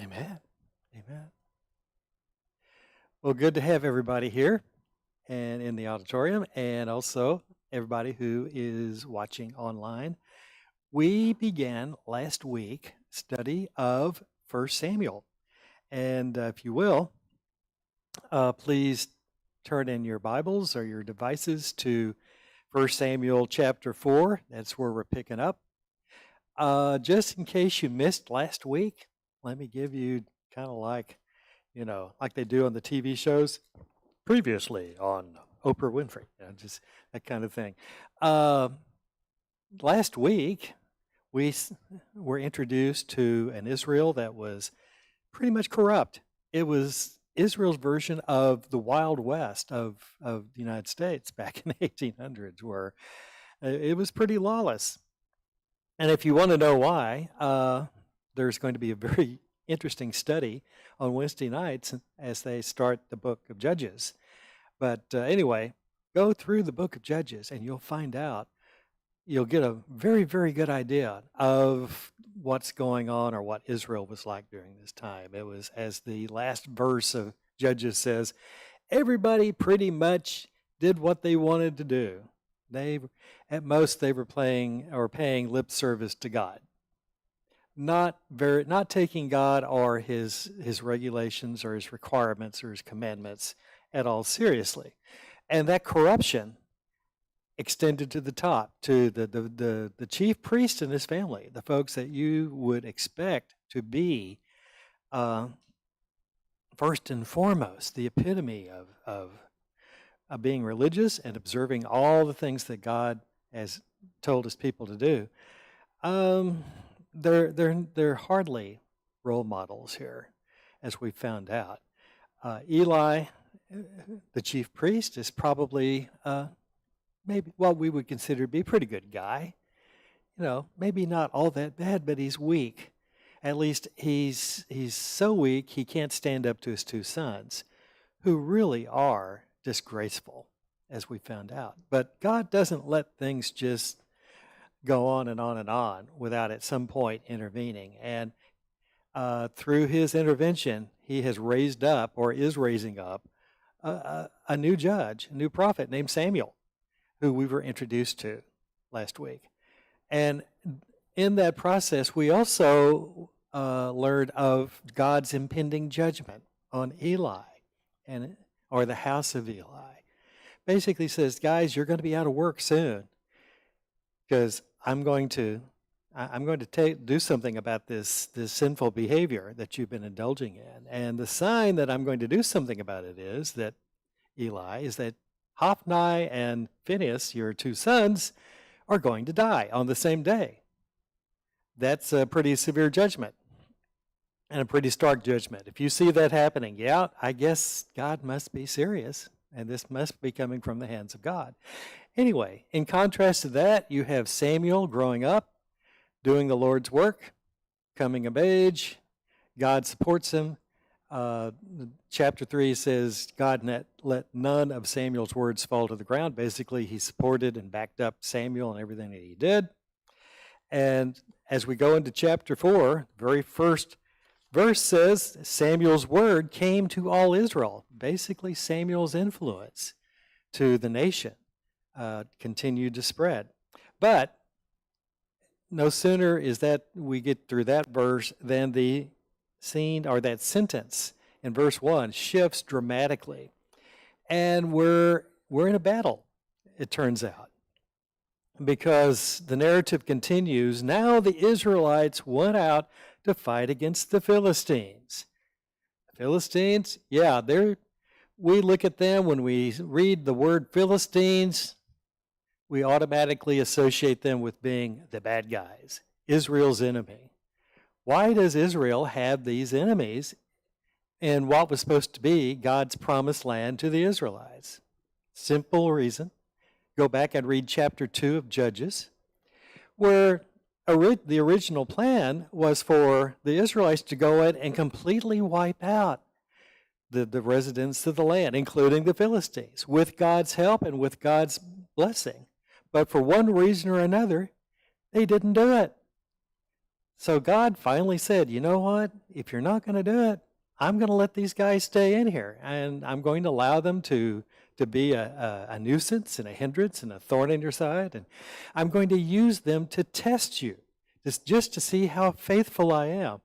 Amen. Amen. Well, good to have everybody here and in the auditorium, and also everybody who is watching online. We began last week study of 1 Samuel. And if you will, please turn in your Bibles or your devices to 1 Samuel chapter 4. That's where we're picking up. Just in case you missed last week, let me give you kind of like they do on the TV shows, previously on Oprah Winfrey, just that kind of thing. Last week, we were introduced to an Israel that was pretty much corrupt. It was Israel's version of the Wild West of the United States back in the 1800s, where it was pretty lawless. And if you want to know why, there's going to be a very interesting study on Wednesday nights as they start the book of Judges. But anyway, go through the book of Judges and you'll find out, you'll get a very, very good idea of what's going on or what Israel was like during this time. It was, as the last verse of Judges says, everybody pretty much did what they wanted to do. At most, they were paying lip service to God. Not taking God or his regulations or his requirements or his commandments at all seriously. And that corruption extended to the top, to the chief priest and his family, the folks that you would expect to be first and foremost the epitome of being religious and observing all the things that God has told his people to do. They're hardly role models here, as we found out. Eli, the chief priest, is probably maybe what we would consider to be a pretty good guy. Maybe not all that bad, but he's weak. At least he's so weak he can't stand up to his two sons, who really are disgraceful, as we found out. But God doesn't let things just go on and on and on without at some point intervening. And through his intervention, he has raised up, or is raising up, a new judge, a new prophet named Samuel, who we were introduced to last week. And in that process, we also learned of God's impending judgment on Eli, or the house of Eli. Basically says, guys, you're going to be out of work soon, because I'm going to do something about this sinful behavior that you've been indulging in. And the sign that I'm going to do something about it is that Hophni and Phinehas, your two sons, are going to die on the same day. That's a pretty severe judgment and a pretty stark judgment. If you see that happening, yeah, I guess God must be serious, and this must be coming from the hands of God. Anyway, in contrast to that, you have Samuel growing up, doing the Lord's work, coming of age. God supports him. Chapter 3 says, God let none of Samuel's words fall to the ground. Basically, he supported and backed up Samuel and everything that he did. And as we go into chapter 4, the very first verse says, Samuel's word came to all Israel. Basically, Samuel's influence to the nation continued to spread. But no sooner is that we get through that verse than the scene, or that sentence in verse 1, shifts dramatically. And we're in a battle, it turns out. Because the narrative continues, now the Israelites went out to fight against the Philistines. The Philistines, yeah, we look at them, when we read the word Philistines, we automatically associate them with being the bad guys, Israel's enemy. Why does Israel have these enemies in what was supposed to be God's promised land to the Israelites? Simple reason. Go back and read chapter 2 of Judges, where the original plan was for the Israelites to go in and completely wipe out the residents of the land, including the Philistines, with God's help and with God's blessing. But for one reason or another, they didn't do it. So God finally said, you know what? If you're not going to do it, I'm going to let these guys stay in here, and I'm going to allow them to be a nuisance and a hindrance and a thorn in your side, and I'm going to use them to test you, just to see how faithful I am.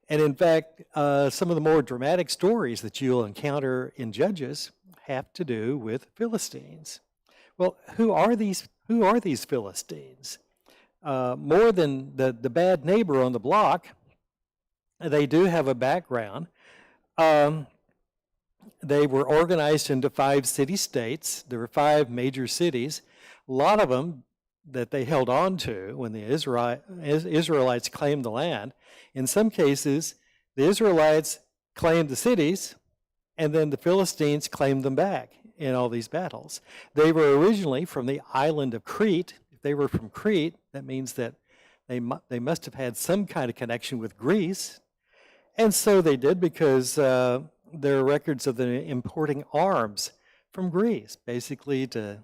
And in fact, some of the more dramatic stories that you'll encounter in Judges have to do with Philistines. Well, who are these Philistines? More than the bad neighbor on the block, they do have a background. They were organized into 5 city-states. There were 5 major cities. A lot of them that they held on to when the Israelites claimed the land. In some cases, the Israelites claimed the cities, and then the Philistines claimed them back in all these battles. They were originally from the island of Crete. If they were from Crete, that means that they must have had some kind of connection with Greece. And so they did, because there are records of them importing arms from Greece, basically to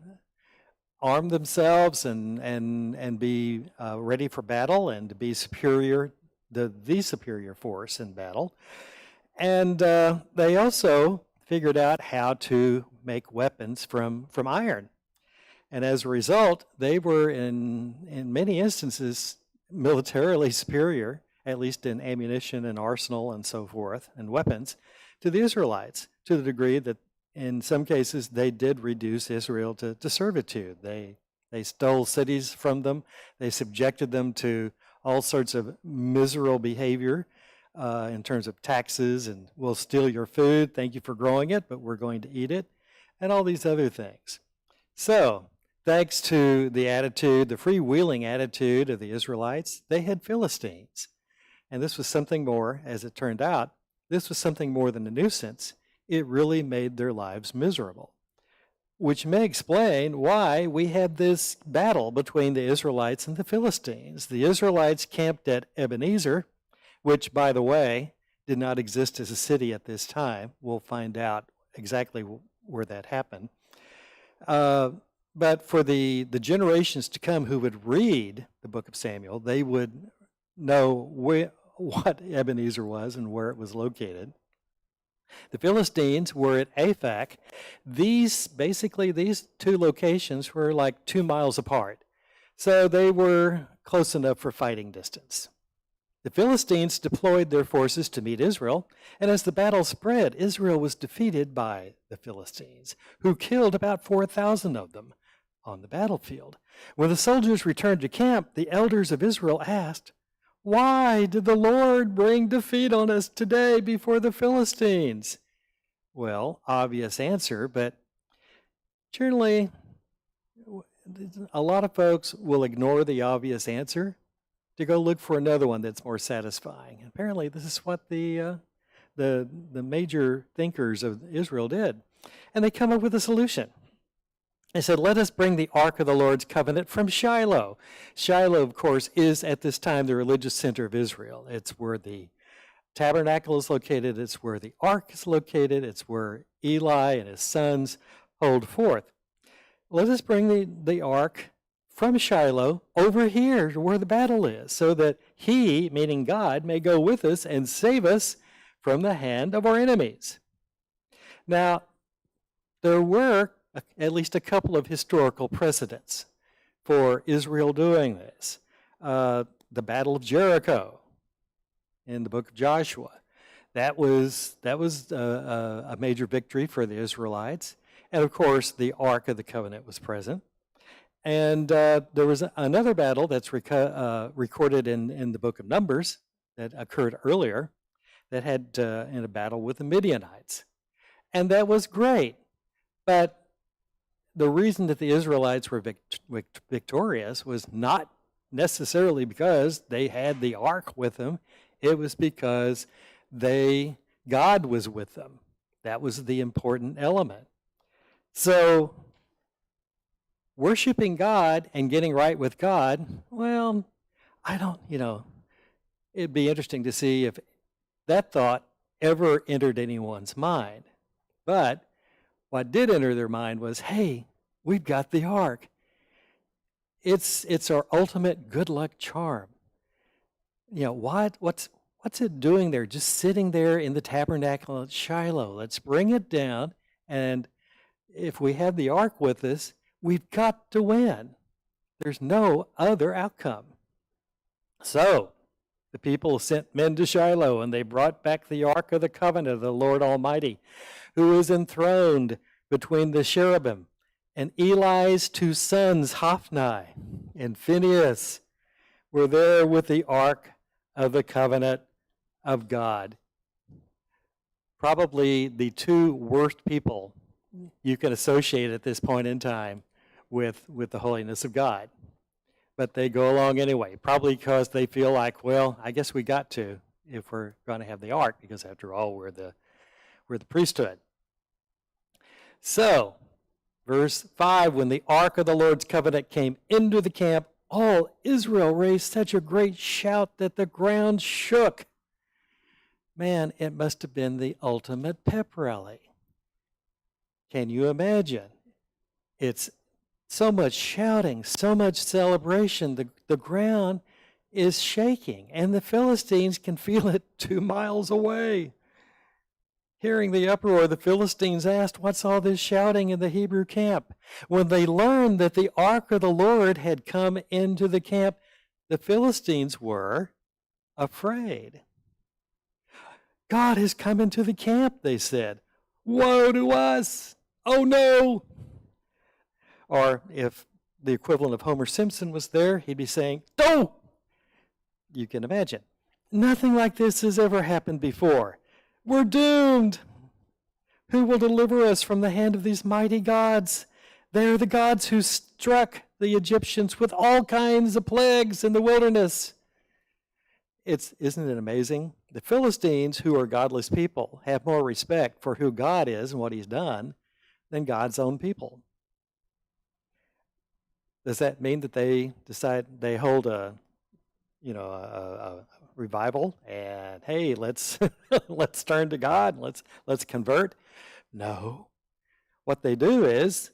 arm themselves and be ready for battle and to be superior, the superior force in battle. And they also figured out how to make weapons from iron. And as a result, they were in many instances militarily superior, at least in ammunition and arsenal and so forth, and weapons, to the Israelites, to the degree that in some cases they did reduce Israel to servitude. They stole cities from them. They subjected them to all sorts of miserable behavior in terms of taxes, and we'll steal your food, thank you for growing it, but we're going to eat it, and all these other things. So, thanks to the attitude, the freewheeling attitude of the Israelites, they had Philistines. And this was something more, as it turned out, this was something more than a nuisance. It really made their lives miserable, which may explain why we had this battle between the Israelites and the Philistines. The Israelites camped at Ebenezer, which, by the way, did not exist as a city at this time. We'll find out exactly where that happened. But for the generations to come who would read the book of Samuel, they would know what Ebenezer was and where it was located. The Philistines were at Aphek. These 2 locations were like 2 miles apart. So they were close enough for fighting distance. The Philistines deployed their forces to meet Israel, and as the battle spread, Israel was defeated by the Philistines, who killed about 4,000 of them on the battlefield. When the soldiers returned to camp, the elders of Israel asked, "Why did the Lord bring defeat on us today before the Philistines?" Well, obvious answer, but generally, a lot of folks will ignore the obvious answer to go look for another one that's more satisfying. Apparently, this is what the major thinkers of Israel did. And they come up with a solution. They said, let us bring the Ark of the Lord's covenant from Shiloh. Shiloh, of course, is at this time the religious center of Israel. It's where the tabernacle is located. It's where the Ark is located. It's where Eli and his sons hold forth. Let us bring the Ark from Shiloh over here to where the battle is, so that he, meaning God, may go with us and save us from the hand of our enemies. Now, there were at least a couple of historical precedents for Israel doing this. The Battle of Jericho in the book of Joshua. That was a major victory for the Israelites. And of course, the Ark of the Covenant was present. And there was another battle that's recorded in the book of Numbers that occurred earlier that had in a battle with the Midianites. And that was great. But the reason that the Israelites were victorious was not necessarily because they had the ark with them. It was because God was with them. That was the important element. So, worshiping God and getting right with God, well, it'd be interesting to see if that thought ever entered anyone's mind. But what did enter their mind was, hey, we've got the ark. It's our ultimate good luck charm. what's it doing there? Just sitting there in the tabernacle at Shiloh. Let's bring it down, and if we have the ark with us, we've got to win. There's no other outcome. So the people sent men to Shiloh, and they brought back the ark of the covenant of the Lord Almighty, who is enthroned between the cherubim. And Eli's two sons, Hophni and Phinehas, were there with the ark of the covenant of God. Probably the two worst people you can associate at this point in time with the holiness of God. But they go along anyway, probably because they feel like, well, I guess we got to if we're going to have the ark, because after all, we're the priesthood. So, verse 5, when the ark of the Lord's covenant came into the camp, all Israel raised such a great shout that the ground shook. Man, it must have been the ultimate pep rally. Can you imagine? It's so much shouting, so much celebration. The ground is shaking, and the Philistines can feel it 2 miles away. Hearing the uproar, the Philistines asked, "What's all this shouting in the Hebrew camp?" When they learned that the ark of the Lord had come into the camp, the Philistines were afraid. "God has come into the camp," they said. "Woe to us! Oh no!" Or if the equivalent of Homer Simpson was there, he'd be saying, "Don't!" You can imagine. "Nothing like this has ever happened before. We're doomed. Who will deliver us from the hand of these mighty gods? They're the gods who struck the Egyptians with all kinds of plagues in the wilderness." Isn't it amazing? The Philistines, who are godless people, have more respect for who God is and what he's done than God's own people. Does that mean that they decide they hold a revival and, hey, let's let's turn to God, let's convert? No. What they do is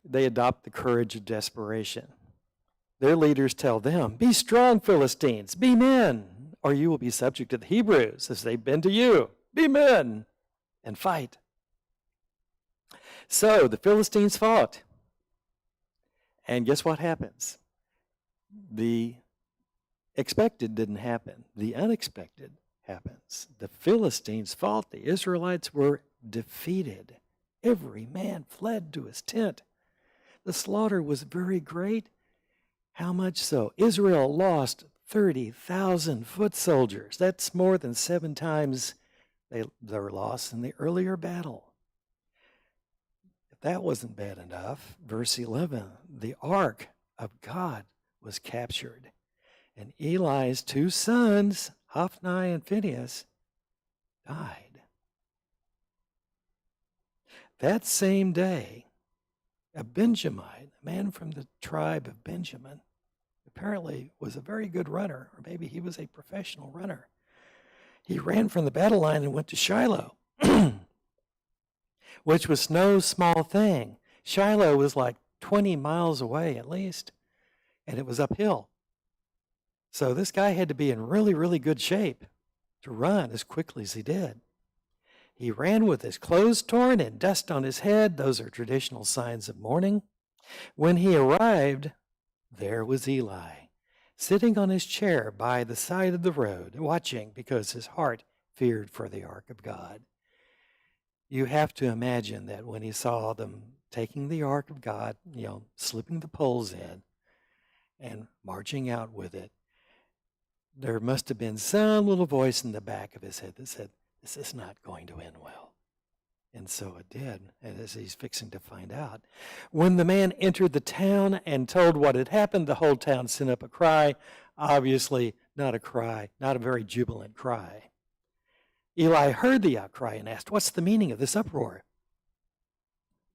they adopt the courage of desperation. Their leaders tell them, "Be strong, Philistines, be men, or you will be subject to the Hebrews as they've been to you. Be men and fight." So the Philistines fought. And guess what happens? The expected didn't happen. The unexpected happens. The Philistines fought. The Israelites were defeated. Every man fled to his tent. The slaughter was very great. How much so? Israel lost 30,000 foot soldiers. That's more than 7 times their loss in the earlier battle. If that wasn't bad enough, verse 11, the ark of God was captured, and Eli's 2 sons, Hophni and Phinehas, died. That same day, a Benjamite, a man from the tribe of Benjamin, apparently was a very good runner, or maybe he was a professional runner. He ran from the battle line and went to Shiloh, which was no small thing. Shiloh was like 20 miles away at least, and it was uphill. So this guy had to be in really, really good shape to run as quickly as he did. He ran with his clothes torn and dust on his head. Those are traditional signs of mourning. When he arrived, there was Eli, sitting on his chair by the side of the road, watching because his heart feared for the ark of God. You have to imagine that when he saw them taking the ark of God, slipping the poles in and marching out with it, there must have been some little voice in the back of his head that said, "This is not going to end well." And so it did, and as he's fixing to find out. When the man entered the town and told what had happened, the whole town sent up a cry. Obviously, not a very jubilant cry. Eli heard the outcry and asked, "What's the meaning of this uproar?"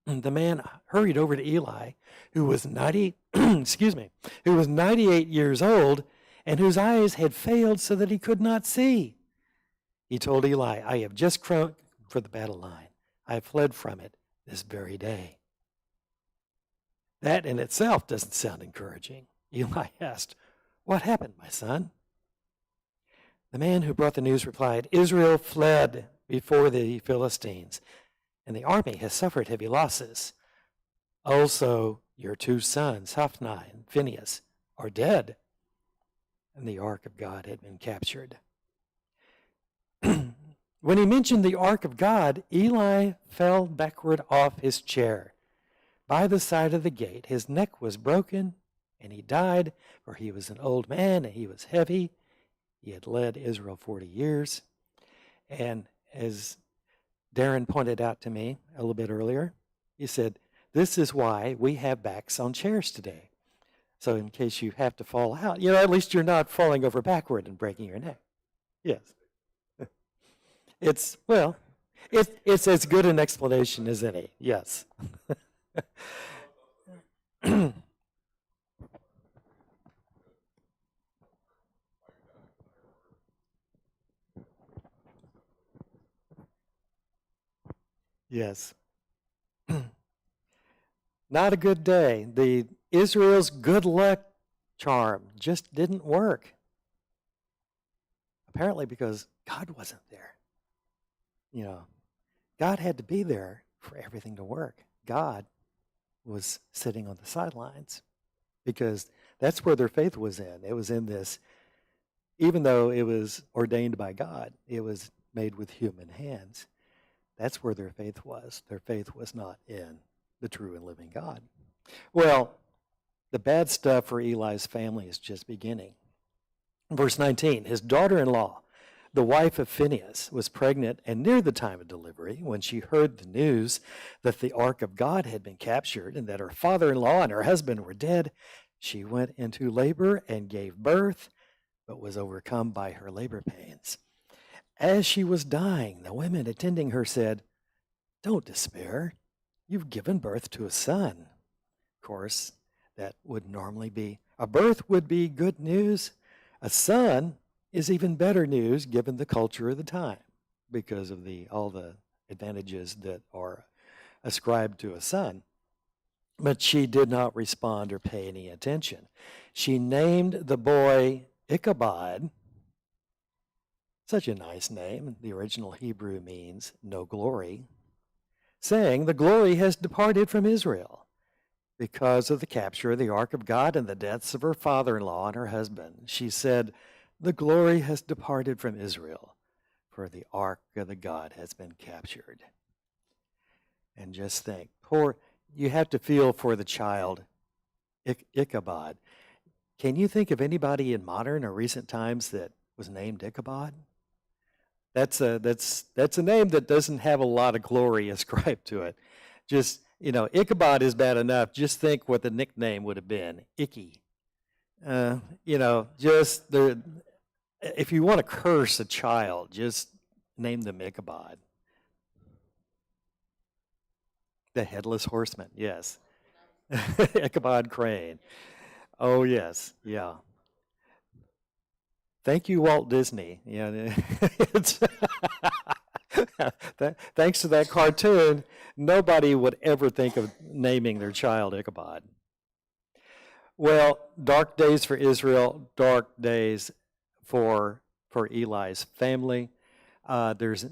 And the man hurried over to Eli, who was 98 years old, and whose eyes had failed so that he could not see. He told Eli, "I have just come for the battle line. I fled from it this very day." That in itself doesn't sound encouraging. Eli asked, "What happened, my son?" The man who brought the news replied, Israel fled before the Philistines, and the army has suffered heavy losses. Also, your 2 sons, Hophni and Phinehas, are dead, and the ark of God had been captured. When he mentioned the ark of God, Eli fell backward off his chair. By the side of the gate, his neck was broken, and he died, for he was an old man, and he was heavy. He had led Israel 40 years. And as Darren pointed out to me a little bit earlier, he said, this is why we have backs on chairs today. So in case you have to fall out, at least you're not falling over backward and breaking your neck. Yes. It's as good an explanation as any. Yes. Yes. Not a good day. Israel's good luck charm just didn't work. Apparently because God wasn't there. God had to be there for everything to work. God was sitting on the sidelines because that's where their faith was in. It was in this, even though it was ordained by God, it was made with human hands. That's where their faith was. Their faith was not in the true and living God. Well, the bad stuff for Eli's family is just beginning. Verse 19, his daughter-in-law, the wife of Phinehas, was pregnant and near the time of delivery when she heard the news that the ark of God had been captured and that her father-in-law and her husband were dead. She went into labor and gave birth, but was overcome by her labor pains. As she was dying, the women attending her said, don't despair. You've given birth to a son. Of course, that would normally be, a birth would be good news. A son is even better news given the culture of the time because of all the advantages that are ascribed to a son. But she did not respond or pay any attention. She named the boy Ichabod, such a nice name. The original Hebrew means no glory, saying the glory has departed from Israel because of the capture of the ark of God and the deaths of her father-in-law and her husband. She said, the glory has departed from Israel, for the ark of the God has been captured. And just think, you have to feel for the child, Ichabod. Can you think of anybody in modern or recent times that was named Ichabod? That's a name that doesn't have a lot of glory ascribed to it. Just, Ichabod is bad enough. Just think what the nickname would have been, Icky. If you want to curse a child, just name them Ichabod. The headless horseman, yes. Ichabod Crane. Oh, yes, yeah. Thank you, Walt Disney. Thanks to that cartoon, nobody would ever think of naming their child Ichabod. Well, dark days for Israel, dark days for Eli's family. There's,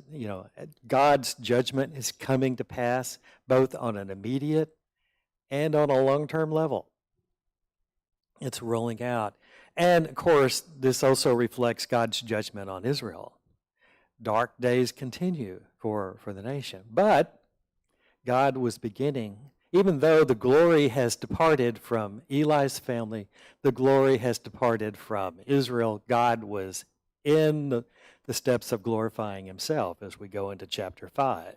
God's judgment is coming to pass both on an immediate and on a long-term level. It's rolling out. And, of course, this also reflects God's judgment on Israel. Dark days continue for the nation. But God was beginning, even though the glory has departed from Eli's family, the glory has departed from Israel. God was in the steps of glorifying himself as we go into chapter 5.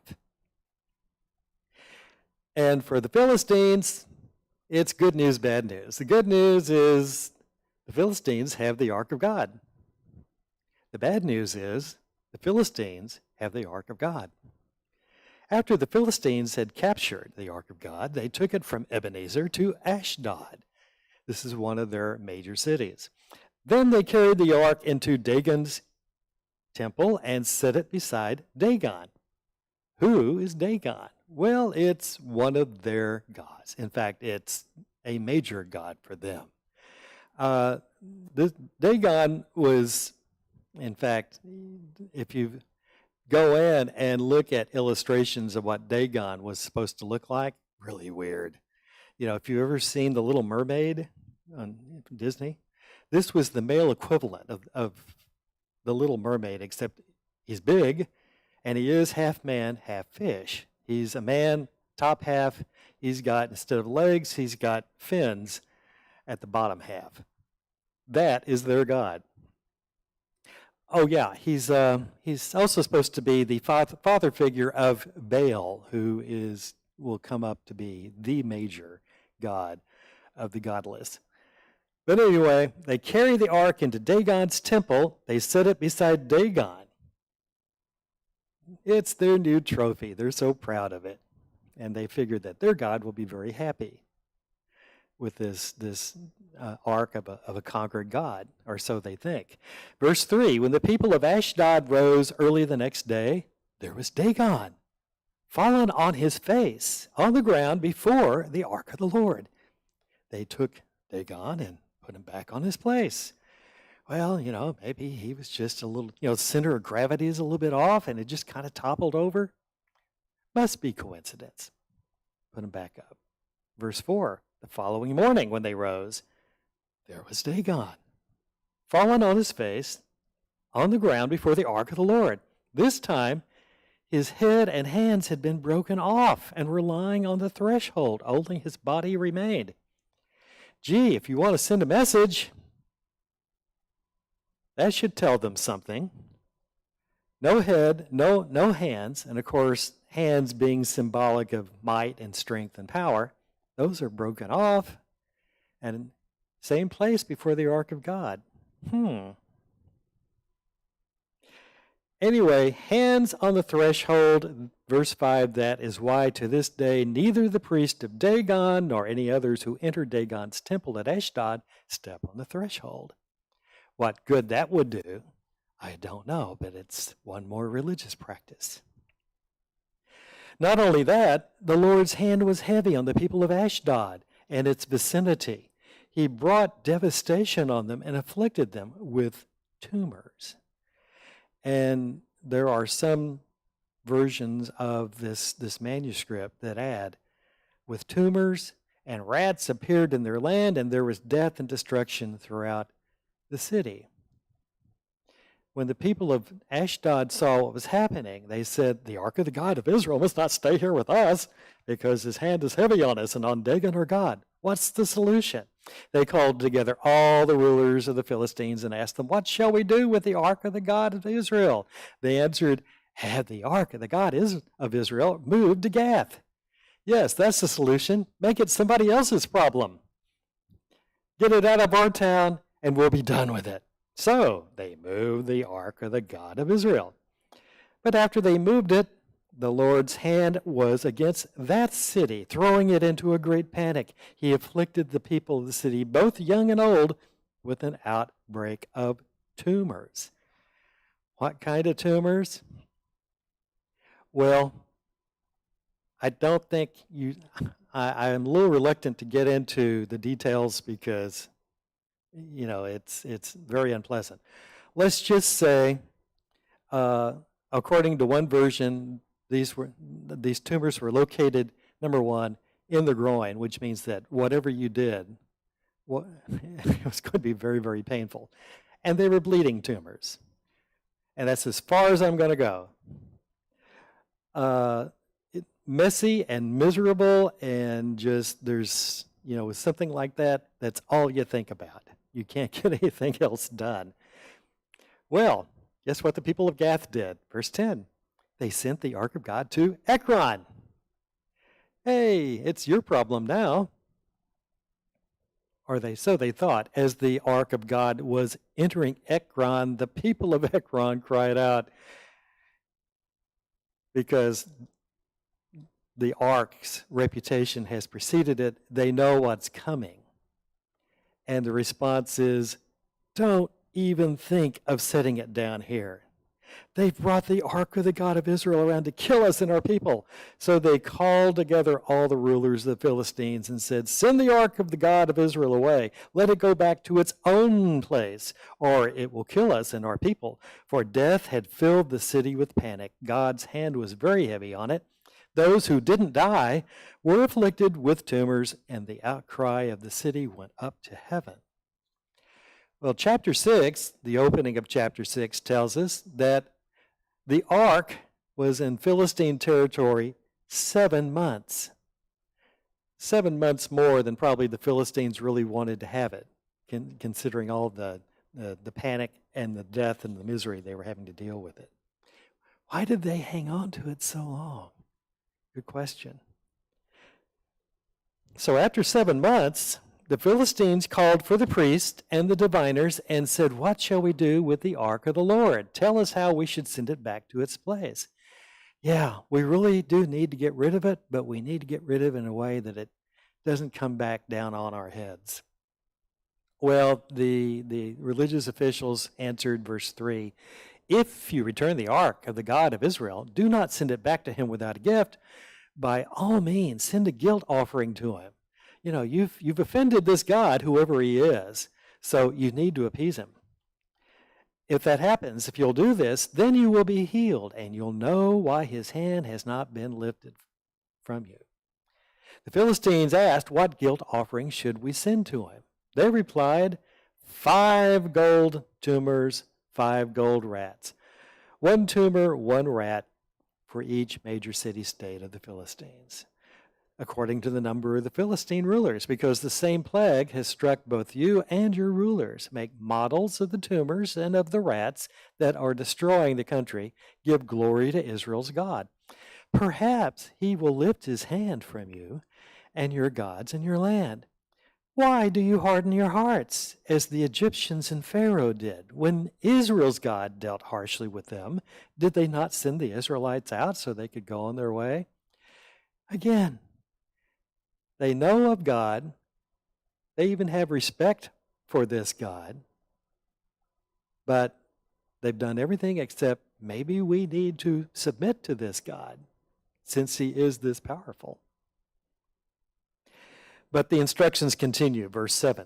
And for the Philistines, it's good news, bad news. The good news is the Philistines have the ark of God. The bad news is the Philistines have the ark of God. After the Philistines had captured the ark of God, they took it from Ebenezer to Ashdod. This is one of their major cities. Then they carried the ark into Dagon's temple and set it beside Dagon. Who is Dagon? Well, it's one of their gods. In fact, it's a major god for them. Dagon was In fact, if you go in and look at illustrations of what Dagon was supposed to look like, really weird. You know, if you've ever seen The Little Mermaid on Disney, this was the male equivalent of The Little Mermaid, except he's big, and he is half man, half fish. He's a man, top half. He's got, instead of legs, he's got fins at the bottom half. That is their god. Oh yeah, he's also supposed to be the father figure of Baal, who will come up to be the major god of the godless. But anyway, they carry the ark into Dagon's temple. They set it beside Dagon. It's their new trophy. They're so proud of it. And they figured that their God will be very happy with this ark of a conquered God, or so they think. Verse 3, when the people of Ashdod rose early the next day, there was Dagon, fallen on his face on the ground before the ark of the Lord. They took Dagon and put him back on his place. Well, you know, maybe he was just a little, center of gravity is a little bit off and it just kind of toppled over. Must be coincidence. Put him back up. Verse 4, the following morning when they rose, there was Dagon, fallen on his face on the ground before the ark of the Lord. This time, his head and hands had been broken off and were lying on the threshold. Only his body remained. Gee, if you want to send a message, that should tell them something. No head, no hands, and of course, hands being symbolic of might and strength and power, those are broken off, and same place before the ark of God. Anyway, hands on the threshold, verse 5, that is why to this day neither the priest of Dagon nor any others who enter Dagon's temple at Ashdod step on the threshold. What good that would do, I don't know, but it's one more religious practice. Not only that, the Lord's hand was heavy on the people of Ashdod and its vicinity. He brought devastation on them and afflicted them with tumors. And there are some versions of this manuscript that add, with tumors and rats appeared in their land, and there was death and destruction throughout the city. When the people of Ashdod saw what was happening, they said, the ark of the God of Israel must not stay here with us because his hand is heavy on us and on Dagon our God. What's the solution? They called together all the rulers of the Philistines and asked them, what shall we do with the ark of the God of Israel? They answered, have the ark of the God of Israel moved to Gath. Yes, that's the solution. Make it somebody else's problem. Get it out of our town and we'll be done with it. So they moved the ark of the God of Israel. But after they moved it, the Lord's hand was against that city, throwing it into a great panic. He afflicted the people of the city, both young and old, with an outbreak of tumors. What kind of tumors? Well, I don't think I'm a little reluctant to get into the details because, it's very unpleasant. Let's just say, according to one version, these tumors were located, number one, in the groin, which means that whatever you did, it was going to be very, very painful. And they were bleeding tumors. And that's as far as I'm going to go. Messy and miserable, and just there's, with something like that, that's all you think about. You can't get anything else done. Well, guess what the people of Gath did? Verse 10. They sent the ark of God to Ekron. Hey, it's your problem now. So they thought. As the ark of God was entering Ekron, the people of Ekron cried out because the ark's reputation has preceded it. They know what's coming. And the response is, don't even think of setting it down here. They've brought the ark of the God of Israel around to kill us and our people. So they called together all the rulers of the Philistines and said, send the ark of the God of Israel away. Let it go back to its own place, or it will kill us and our people. For death had filled the city with panic. God's hand was very heavy on it. Those who didn't die were afflicted with tumors, and the outcry of the city went up to heaven. Well, chapter 6, the opening of chapter 6 tells us that the ark was in Philistine territory 7 months. 7 months more than probably the Philistines really wanted to have it, considering all the panic and the death and the misery they were having to deal with it. Why did they hang on to it so long? Good question. So after 7 months, the Philistines called for the priests and the diviners and said, what shall we do with the ark of the Lord? Tell us how we should send it back to its place. Yeah, we really do need to get rid of it, but we need to get rid of it in a way that it doesn't come back down on our heads. Well, the religious officials answered, verse 3, if you return the ark of the God of Israel, do not send it back to him without a gift. By all means, send a guilt offering to him. You know, you've offended this God, whoever he is, so you need to appease him. If that happens, if you'll do this, then you will be healed, and you'll know why his hand has not been lifted from you. The Philistines asked, what guilt offering should we send to him? They replied, 5 gold tumors, 5 gold rats. 1 tumor, 1 rat for each major city-state of the Philistines, according to the number of the Philistine rulers, because the same plague has struck both you and your rulers. Make models of the tumors and of the rats that are destroying the country. Give glory to Israel's God. Perhaps he will lift his hand from you and your gods and your land. Why do you harden your hearts, as the Egyptians and Pharaoh did? When Israel's God dealt harshly with them, did they not send the Israelites out so they could go on their way? Again, they know of God. They even have respect for this God. But they've done everything except maybe we need to submit to this God, since he is this powerful. But the instructions continue, verse 7.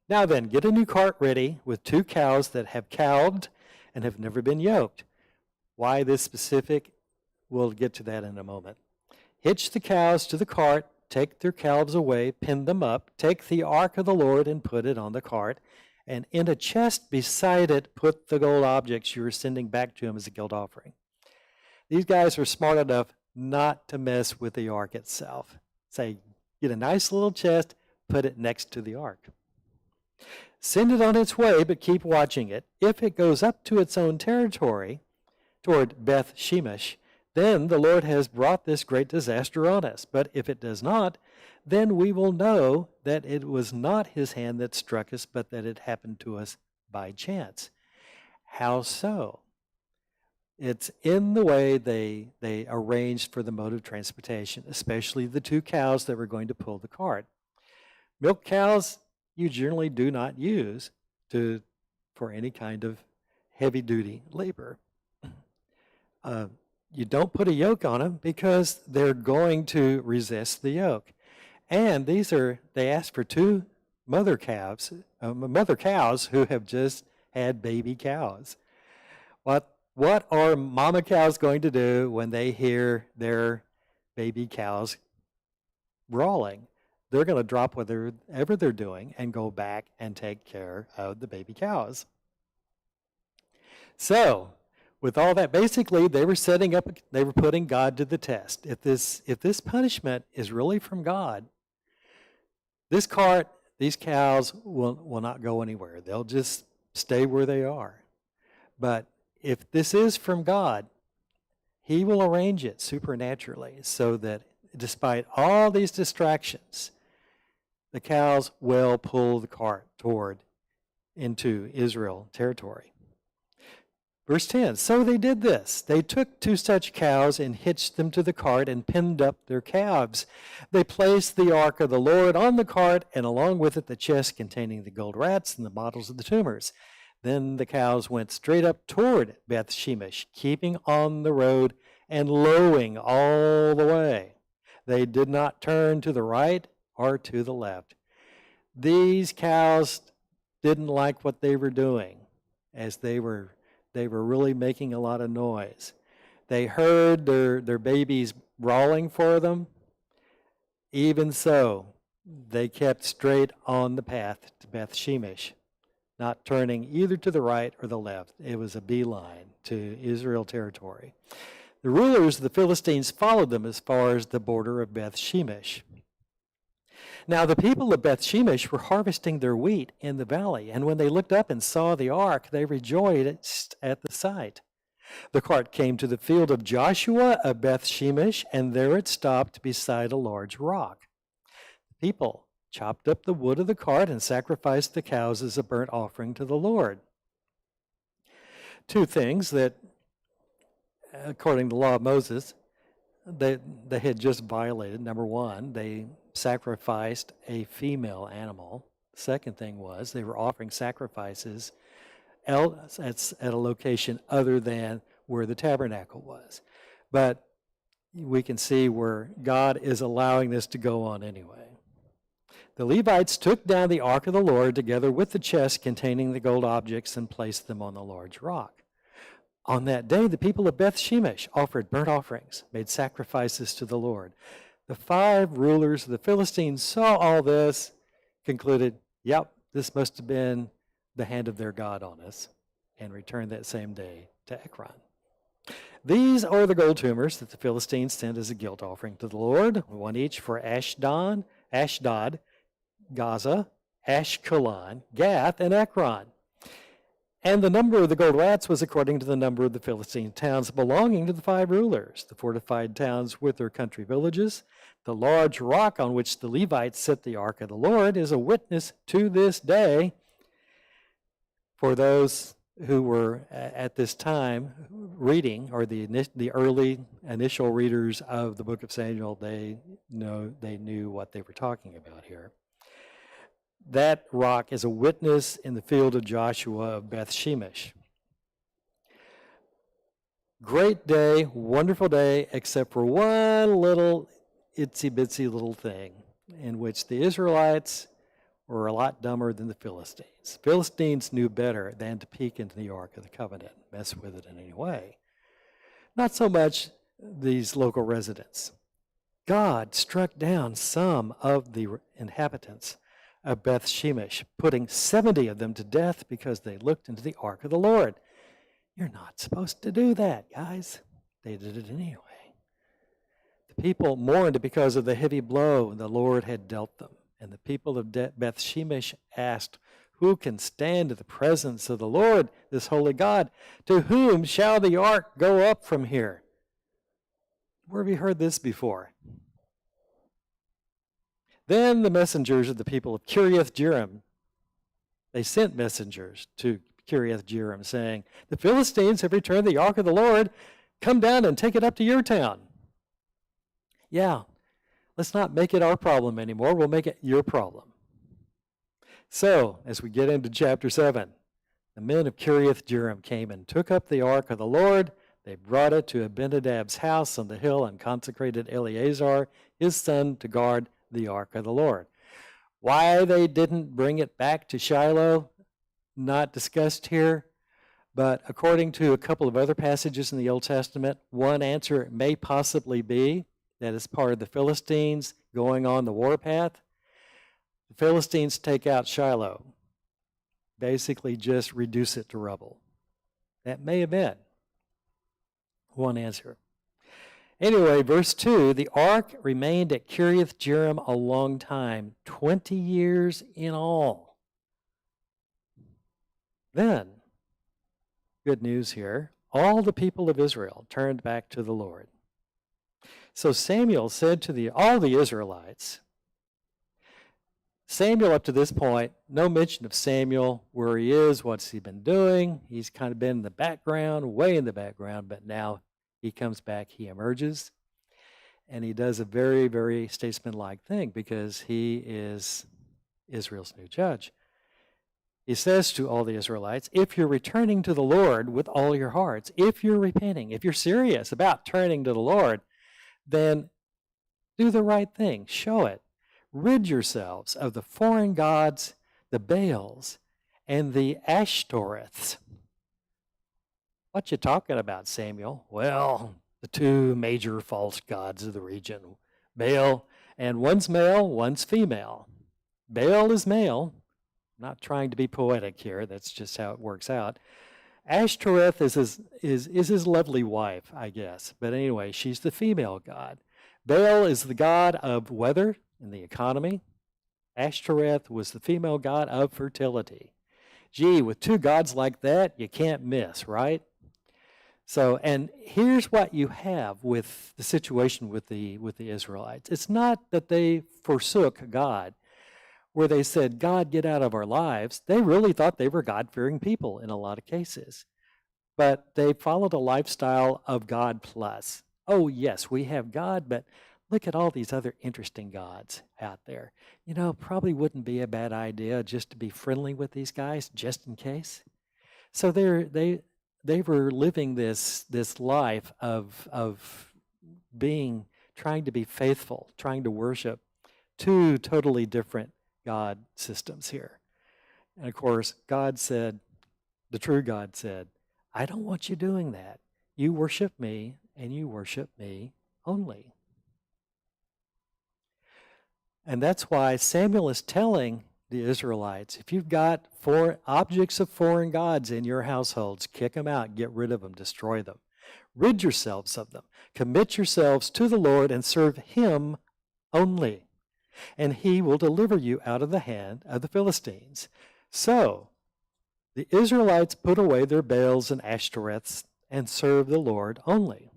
Now then, get a new cart ready with 2 cows that have calved and have never been yoked. Why this specific? We'll get to that in a moment. Hitch the cows to the cart, take their calves away, pin them up, take the ark of the Lord and put it on the cart, and in a chest beside it put the gold objects you are sending back to him as a guilt offering. These guys are smart enough not to mess with the ark itself. Say, get a nice little chest, put it next to the ark. Send it on its way, but keep watching it. If it goes up to its own territory, toward Beth Shemesh, then the Lord has brought this great disaster on us. But if it does not, then we will know that it was not his hand that struck us, but that it happened to us by chance. How so? It's in the way they arranged for the mode of transportation, especially the 2 cows that were going to pull the cart. Milk cows you generally do not use for any kind of heavy-duty labor. You don't put a yoke on them because they're going to resist the yoke. And they asked for 2 mother cows who have just had baby cows. What are mama cows going to do when they hear their baby cows brawling? They're going to drop whatever they're doing and go back and take care of the baby cows. So, with all that, basically, they were putting God to the test. If this punishment is really from God, this cart, these cows will not go anywhere. They'll just stay where they are. But if this is from God, he will arrange it supernaturally so that despite all these distractions, the cows will pull the cart into Israel territory. Verse 10, so they did this. They took 2 such cows and hitched them to the cart and pinned up their calves. They placed the ark of the Lord on the cart, and along with it the chest containing the gold rats and the models of the tumors. Then the cows went straight up toward Beth Shemesh, keeping on the road and lowing all the way. They did not turn to the right or to the left. These cows didn't like what they were doing, as they were really making a lot of noise. They heard their babies brawling for them. Even so, they kept straight on the path to Beth Shemesh, not turning either to the right or the left. It was a beeline to Israel territory. The rulers of the Philistines followed them as far as the border of Beth Shemesh. Now the people of Beth Shemesh were harvesting their wheat in the valley, and when they looked up and saw the ark, they rejoiced at the sight. The cart came to the field of Joshua of Beth Shemesh, and there it stopped beside a large rock. The people chopped up the wood of the cart and sacrificed the cows as a burnt offering to the Lord. Two things that, according to the law of Moses, they had just violated. Number one, they sacrificed a female animal. The second thing was they were offering sacrifices at a location other than where the tabernacle was. But we can see where God is allowing this to go on anyway. The Levites took down the ark of the Lord together with the chest containing the gold objects and placed them on the large rock. On that day, the people of Beth Shemesh offered burnt offerings, made sacrifices to the Lord. The 5 rulers of the Philistines saw all this, concluded, yep, this must have been the hand of their God on us, and returned that same day to Ekron. These are the gold tumors that the Philistines sent as a guilt offering to the Lord, one each for Ashdod, Gaza, Ashkelon, Gath, and Ekron. And the number of the gold rats was according to the number of the Philistine towns belonging to the 5 rulers, the fortified towns with their country villages. The large rock on which the Levites set the ark of the Lord is a witness to this day. For those who were at this time reading, or the early initial readers of the book of Samuel, they knew what they were talking about here. That rock is a witness in the field of Joshua of Beth Shemesh. Great day, wonderful day, except for one little itsy-bitsy little thing in which the Israelites were a lot dumber than the Philistines. Philistines knew better than to peek into the Ark of the Covenant, mess with it in any way. Not so much these local residents. God struck down some of the inhabitants of Beth Shemesh, putting 70 of them to death because they looked into the ark of the Lord. You're not supposed to do that, guys. They did it anyway. The people mourned because of the heavy blow the Lord had dealt them. And the people of Beth Shemesh asked, who can stand in the presence of the Lord, this holy God? To whom shall the ark go up from here? Where have you heard this before? Then the messengers of the people of Kiriath-Jearim, they sent messengers to Kiriath-Jearim saying, the Philistines have returned the ark of the Lord. Come down and take it up to your town. Yeah, let's not make it our problem anymore. We'll make it your problem. So, as we get into chapter 7, the men of Kiriath-Jearim came and took up the ark of the Lord. They brought it to Abinadab's house on the hill and consecrated Eleazar, his son, to guard the ark of the Lord. Why they didn't bring it back to Shiloh, not discussed here, but according to a couple of other passages in the Old Testament, one answer may possibly be that as part of the Philistines going on the warpath, the Philistines take out Shiloh, basically just reduce it to rubble. That may have been one answer. Anyway, verse 2, the ark remained at Kiriath-Jearim a long time, 20 years in all. Then, good news here, all the people of Israel turned back to the Lord. So Samuel said to all the Israelites, Samuel up to this point, no mention of Samuel, where he is, what's he been doing. He's kind of been in the background, way in the background, but now he comes back, he emerges, and he does a very, very statesman-like thing because he is Israel's new judge. He says to all the Israelites, if you're returning to the Lord with all your hearts, if you're repenting, if you're serious about turning to the Lord, then do the right thing. Show it. Rid yourselves of the foreign gods, the Baals, and the Ashtoreths. What you talking about, Samuel? Well, the two major false gods of the region, Baal, and one's male, one's female. Baal is male. I'm not trying to be poetic here. That's just how it works out. Ashtoreth is his lovely wife, I guess. But anyway, she's the female god. Baal is the god of weather and the economy. Ashtoreth was the female god of fertility. Gee, with two gods like that, you can't miss, right? So, and here's what you have with the situation with the Israelites. It's not that they forsook God, where they said, God, get out of our lives. They really thought they were God-fearing people in a lot of cases. But they followed a lifestyle of God plus. Oh, yes, we have God, but look at all these other interesting gods out there. You know, probably wouldn't be a bad idea just to be friendly with these guys, just in case. So they were living this life of trying to be faithful, trying to worship two totally different God systems here. And of course, God said, the true God said, I don't want you doing that. You worship me, and you worship me only. And that's why Samuel is telling the Israelites, if you've got objects of foreign gods in your households, kick them out, get rid of them, destroy them. Rid yourselves of them. Commit yourselves to the Lord and serve Him only, and He will deliver you out of the hand of the Philistines. So the Israelites put away their Baals and Ashtoreths and served the Lord only.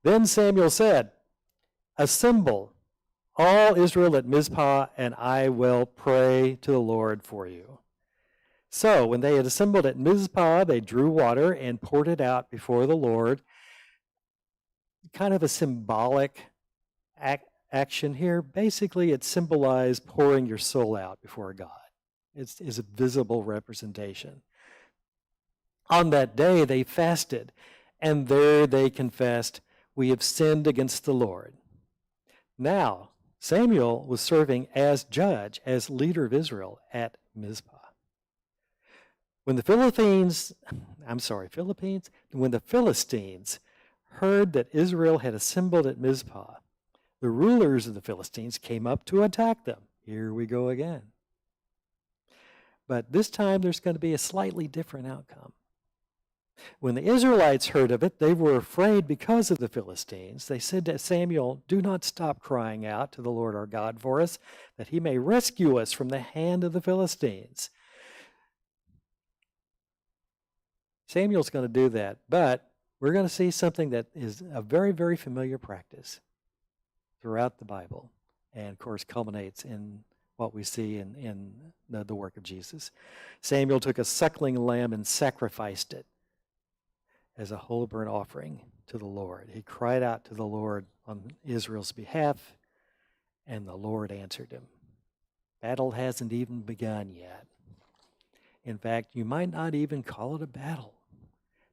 Then Samuel said, assemble all Israel at Mizpah, and I will pray to the Lord for you. So when they had assembled at Mizpah, they drew water and poured it out before the Lord. Kind of a symbolic action here. Basically, it symbolized pouring your soul out before God. It's a visible representation. On that day, they fasted, and there they confessed, we have sinned against the Lord. Now, Samuel was serving as judge, as leader of Israel at Mizpah. When the Philistines heard that Israel had assembled at Mizpah, the rulers of the Philistines came up to attack them. Here we go again. But this time there's going to be a slightly different outcome. When the Israelites heard of it, they were afraid because of the Philistines. They said to Samuel, do not stop crying out to the Lord our God for us, that He may rescue us from the hand of the Philistines. Samuel's going to do that, but we're going to see something that is a very, very familiar practice throughout the Bible, and of course culminates in what we see in the work of Jesus. Samuel took a suckling lamb and sacrificed it as a whole burnt offering to the Lord. He cried out to the Lord on Israel's behalf, and the Lord answered him. Battle hasn't even begun yet. In fact, you might not even call it a battle,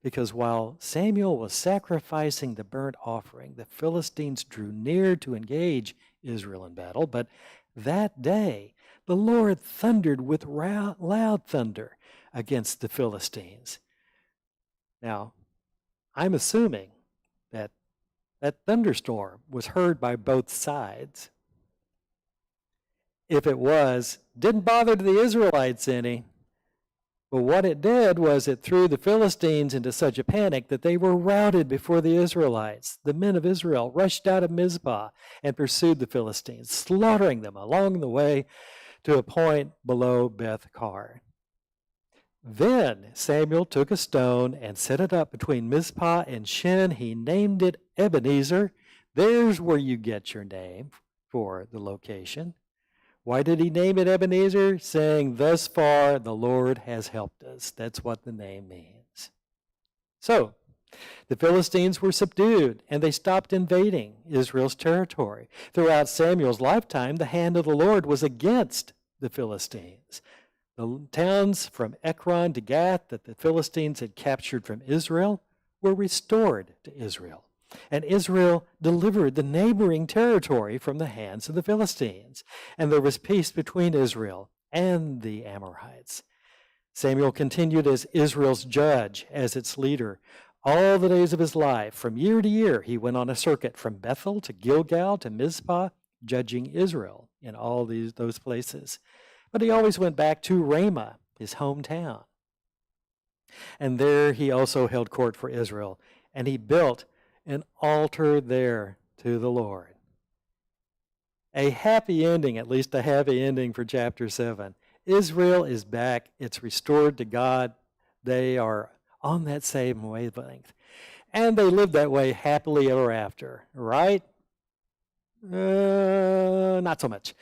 because while Samuel was sacrificing the burnt offering, the Philistines drew near to engage Israel in battle, but that day the Lord thundered with loud thunder against the Philistines. Now, I'm assuming that that thunderstorm was heard by both sides. If it was, didn't bother the Israelites any. But what it did was it threw the Philistines into such a panic that they were routed before the Israelites. The men of Israel rushed out of Mizpah and pursued the Philistines, slaughtering them along the way to a point below Beth-kar. Then Samuel took a stone and set it up between Mizpah and Shin. He named it Ebenezer. There's where you get your name for the location. Why did he name it Ebenezer? Saying, thus far the Lord has helped us. That's what the name means. So, the Philistines were subdued, and they stopped invading Israel's territory. Throughout Samuel's lifetime, the hand of the Lord was against the Philistines. The towns from Ekron to Gath that the Philistines had captured from Israel were restored to Israel. And Israel delivered the neighboring territory from the hands of the Philistines. And there was peace between Israel and the Amorites. Samuel continued as Israel's judge, as its leader. All the days of his life, from year to year, he went on a circuit from Bethel to Gilgal to Mizpah, judging Israel in all those places. But he always went back to Ramah, his hometown. And there he also held court for Israel, and he built an altar there to the Lord. A happy ending, at least a happy ending for chapter 7. Israel is back. It's restored to God. They are on that same wavelength. And they live that way happily ever after, right? Not so much.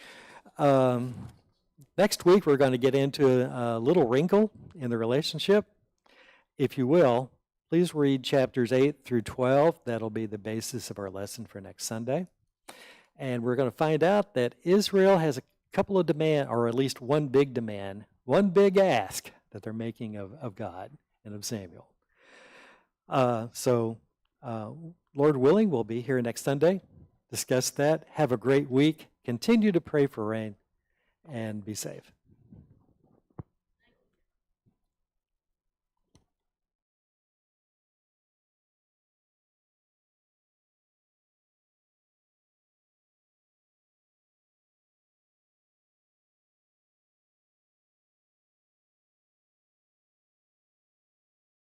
Next week, we're going to get into a little wrinkle in the relationship. If you will, please read chapters 8 through 12. That'll be the basis of our lesson for next Sunday. And we're going to find out that Israel has a couple of demands, or at least one big demand, one big ask that they're making of God and of Samuel. Lord willing, we'll be here next Sunday, discuss that. Have a great week. Continue to pray for rain, and be safe.